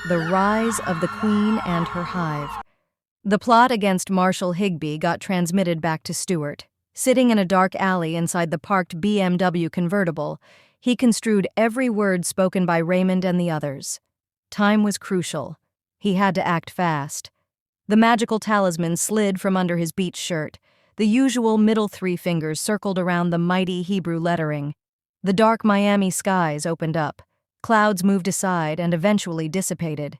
The Rise of the Queen and Her Hive. The plot against Marshal Higbee got transmitted back to Stuart. Sitting in a dark alley inside the parked BMW convertible, he construed every word spoken by Raymond and the others. Time was crucial. He had to act fast. The magical talisman slid from under his beach shirt. The usual middle three fingers circled around the mighty Hebrew lettering. The dark Miami skies opened up. Clouds moved aside and eventually dissipated.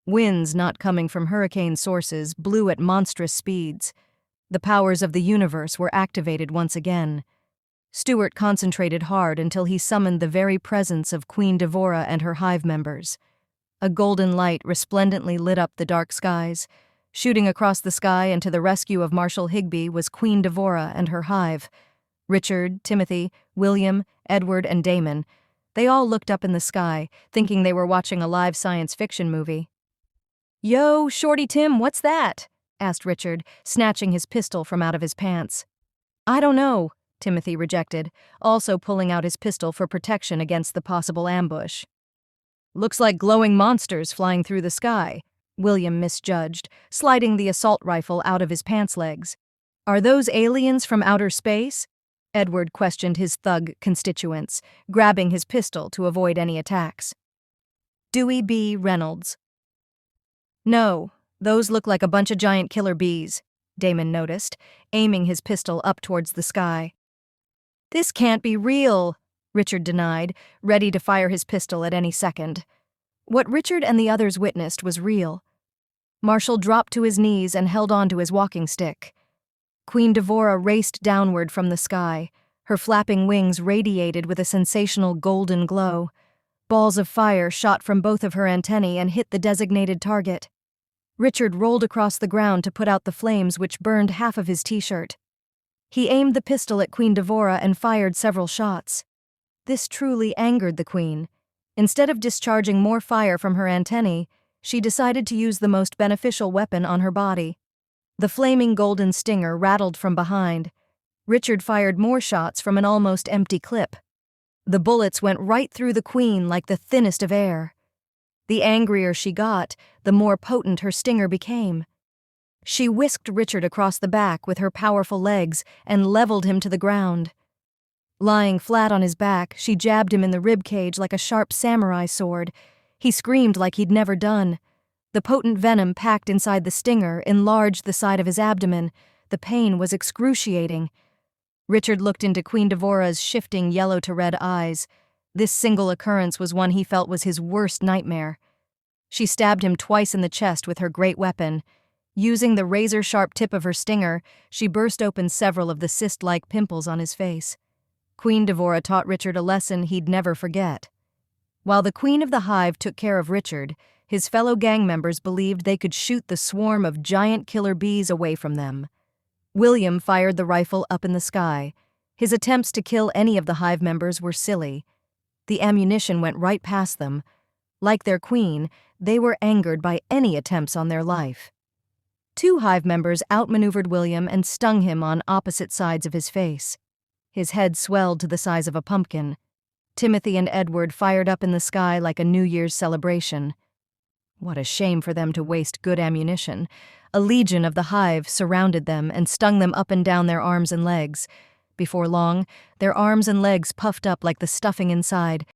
Winds, not coming from hurricane sources, blew at monstrous speeds. The powers of the universe were activated once again. Stuart concentrated hard until he summoned the very presence of Queen Devora and her hive members. A golden light resplendently lit up the dark skies. Shooting across the sky and to the rescue of Marshal Higbee was Queen Devora and her hive. Richard, Timothy, William, Edward, and Damon. They all looked up in the sky, thinking they were watching a live science fiction movie. "Yo, Shorty Tim, what's that?" asked Richard, snatching his pistol from out of his pants. "I don't know," Timothy rejected, also pulling out his pistol for protection against the possible ambush. "Looks like glowing monsters flying through the sky," William misjudged, sliding the assault rifle out of his pants legs. "Are those aliens from outer space?" Edward questioned his thug constituents, grabbing his pistol to avoid any attacks. Dewey B. Reynolds. "No, those look like a bunch of giant killer bees," Damon noticed, aiming his pistol up towards the sky. "This can't be real," Richard denied, ready to fire his pistol at any second. What Richard and the others witnessed was real. Marshal dropped to his knees and held on to his walking stick. Queen Devora raced downward from the sky. Her flapping wings radiated with a sensational golden glow. Balls of fire shot from both of her antennae and hit the designated target. Richard rolled across the ground to put out the flames which burned half of his t-shirt. He aimed the pistol at Queen Devora and fired several shots. This truly angered the queen. Instead of discharging more fire from her antennae, she decided to use the most beneficial weapon on her body. The flaming golden stinger rattled from behind. Richard fired more shots from an almost empty clip. The bullets went right through the queen like the thinnest of air. The angrier she got, the more potent her stinger became. She whisked Richard across the back with her powerful legs and leveled him to the ground. Lying flat on his back, she jabbed him in the rib cage like a sharp samurai sword. He screamed like he'd never done. The potent venom packed inside the stinger enlarged the side of his abdomen. The pain was excruciating. Richard looked into Queen Devora's shifting yellow to red eyes. This single occurrence was one he felt was his worst nightmare. She stabbed him twice in the chest with her great weapon. Using the razor-sharp tip of her stinger, she burst open several of the cyst-like pimples on his face. Queen Devora taught Richard a lesson he'd never forget. While the Queen of the Hive took care of Richard, his fellow gang members believed they could shoot the swarm of giant killer bees away from them. William fired the rifle up in the sky. His attempts to kill any of the Hive members were silly. The ammunition went right past them. Like their queen, they were angered by any attempts on their life. Two Hive members outmaneuvered William and stung him on opposite sides of his face. His head swelled to the size of a pumpkin. Timothy and Edward fired up in the sky like a New Year's celebration. What a shame for them to waste good ammunition. A legion of the Hive surrounded them and stung them up and down their arms and legs. Before long, their arms and legs puffed up like the stuffing inside,